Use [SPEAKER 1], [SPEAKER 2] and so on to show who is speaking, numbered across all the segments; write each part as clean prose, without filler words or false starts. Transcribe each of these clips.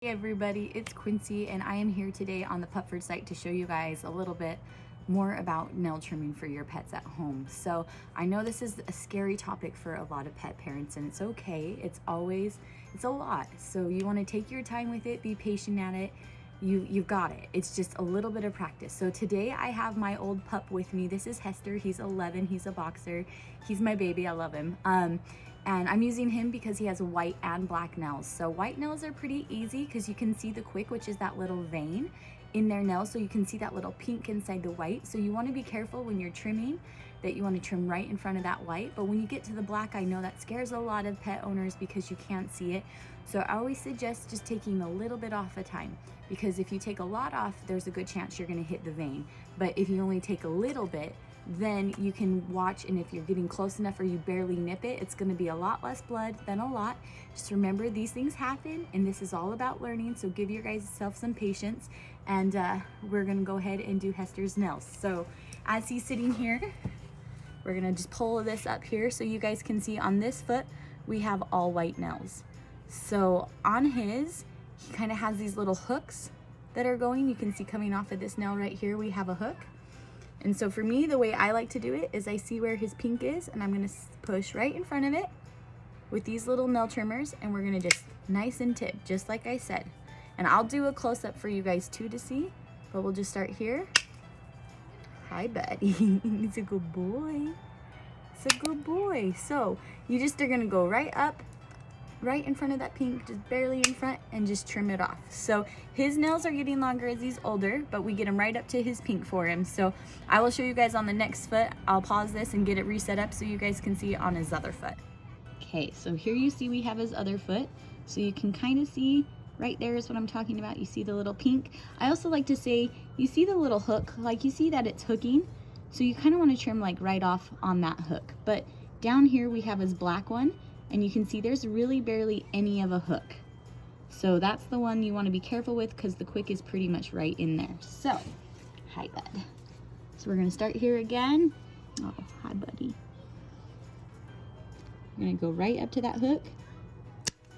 [SPEAKER 1] Hey everybody, it's Quincy and I am here today on the Pupford site to show you guys a little bit more about nail trimming for your pets at home. So I know this is a scary topic for a lot of pet parents, and it's okay. It's a lot. So you want to take your time with it, be patient at it. You've got it. It's just a little bit of practice. So today I have my old pup with me. This is Hester. He's 11. He's a boxer. He's my baby. I love him. And I'm using him because he has white and black nails. So white nails are pretty easy because you can see the quick, which is that little vein in their nails. So you can see that little pink inside the white. So you want to be careful when you're trimming that you want to trim right in front of that white. But when you get to the black, I know that scares a lot of pet owners because you can't see it. So I always suggest just taking a little bit off a time, because if you take a lot off, there's a good chance you're going to hit the vein. But if you only take a little bit, then you can watch, and if you're getting close enough or you barely nip it, it's going to be a lot less blood than a lot. Just remember, these things happen, and this is all about learning. So give your guys self some patience, and we're going to go ahead and do Hester's nails. So as he's sitting here, we're going to just pull this up here so you guys can see on this foot we have all white nails. So on his, he kind of has these little hooks that are going. You can see coming off of this nail right here, we have a hook. And so for me, the way I like to do it is I see where his pink is, and I'm gonna push right in front of it with these little nail trimmers, and we're gonna just nice and tip, just like I said. And I'll do a close-up for you guys too to see, but we'll just start here. Hi, buddy. He's a good boy. It's a good boy. So you just are gonna go right up, right in front of that pink, just barely in front, and just trim it off. So his nails are getting longer as he's older, but we get him right up to his pink for him. So I will show you guys on the next foot. I'll pause this and get it reset up so you guys can see it on his other foot. Okay, so here you see we have his other foot. So you can kind of see right there is what I'm talking about. You see the little pink. I also like to say, you see the little hook, like you see that it's hooking. So you kind of want to trim like right off on that hook. But down here we have his black one, and you can see there's really barely any of a hook. So that's the one you want to be careful with, because the quick is pretty much right in there. So, hi bud. So we're gonna start here again. Oh, hi buddy. We're gonna go right up to that hook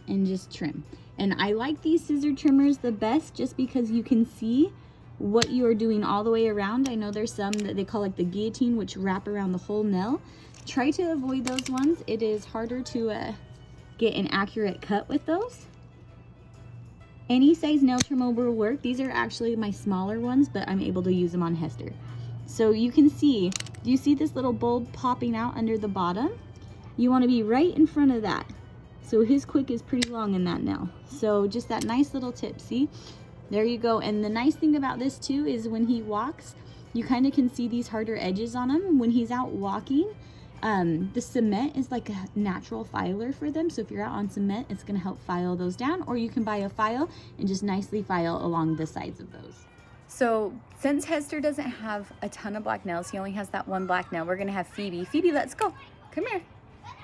[SPEAKER 1] and just trim. And I like these scissor trimmers the best just because you can see what you are doing all the way around. I know there's some that they call like the guillotine, which wrap around the whole nail. Try to avoid those ones. It is harder to get an accurate cut with those. Any size nail trimmer will work. These are actually my smaller ones, but I'm able to use them on Hester. So you can see, do you see this little bulb popping out under the bottom? You want to be right in front of that. So his quick is pretty long in that nail. So just that nice little tip, see? There you go. And the nice thing about this too is when he walks, you kind of can see these harder edges on him. When he's out walking, the cement is like a natural filer for them. So if you're out on cement, it's going to help file those down, or you can buy a file and just nicely file along the sides of those. So since Hester doesn't have a ton of black nails, he only has that one black nail, we're going to have Phoebe. Phoebe, let's go. Come here.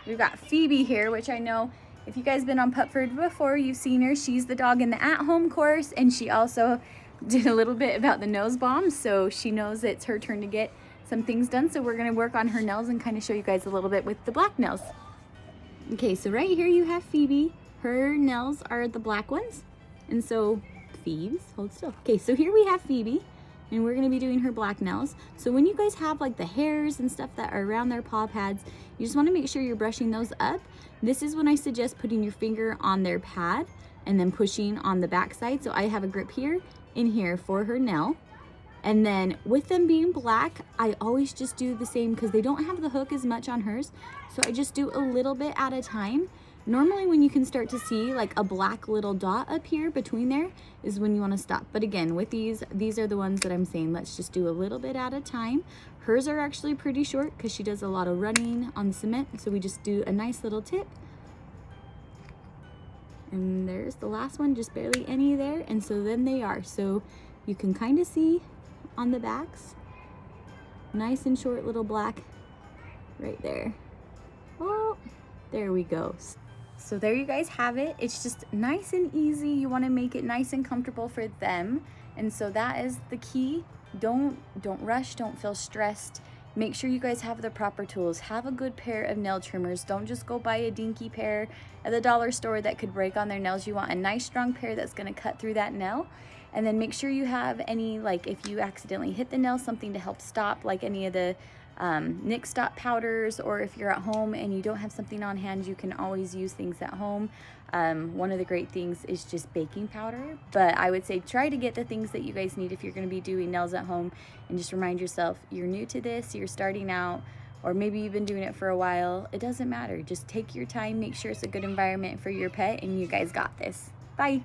[SPEAKER 1] We've got Phoebe here, which I know if you guys been on Pupford before, you've seen her. She's the dog in the at-home course, and she also did a little bit about the nose bomb, so she knows it's her turn to get some things done. So we're going to work on her nails and kind of show you guys a little bit with the black nails. Okay, so right here you have Phoebe. Her nails are the black ones, and so Phoebe's, hold still. Okay, so here we have Phoebe, and we're going to be doing her black nails. So when you guys have like the hairs and stuff that are around their paw pads, you just want to make sure you're brushing those up. This is when I suggest putting your finger on their pad and then pushing on the back side. So I have a grip here in here for her nail. And then with them being black, I always just do the same because they don't have the hook as much on hers. So I just do a little bit at a time. Normally when you can start to see like a black little dot up here between there is when you want to stop. But again, with these are the ones that I'm saying, let's just do a little bit at a time. Hers are actually pretty short because she does a lot of running on the cement. So we just do a nice little tip. And there's the last one, just barely any there. And so then they are. So you can kind of see on the backs, nice and short little black right there. Oh, there we go. So there you guys have it. It's just nice and easy. You want to make it nice and comfortable for them. And so that is the key. Don't rush, don't feel stressed. Make sure you guys have the proper tools. Have a good pair of nail trimmers. Don't just go buy a dinky pair at the dollar store that could break on their nails. You want a nice strong pair that's going to cut through that nail. And then make sure you have any, like if you accidentally hit the nail, something to help stop, like any of the nick stop powders, or if you're at home and you don't have something on hand, you can always use things at home. One of the great things is just baking powder, but I would say try to get the things that you guys need if you're going to be doing nails at home, and just remind yourself you're new to this, you're starting out, or maybe you've been doing it for a while. It doesn't matter. Just take your time, make sure it's a good environment for your pet, and you guys got this. Bye.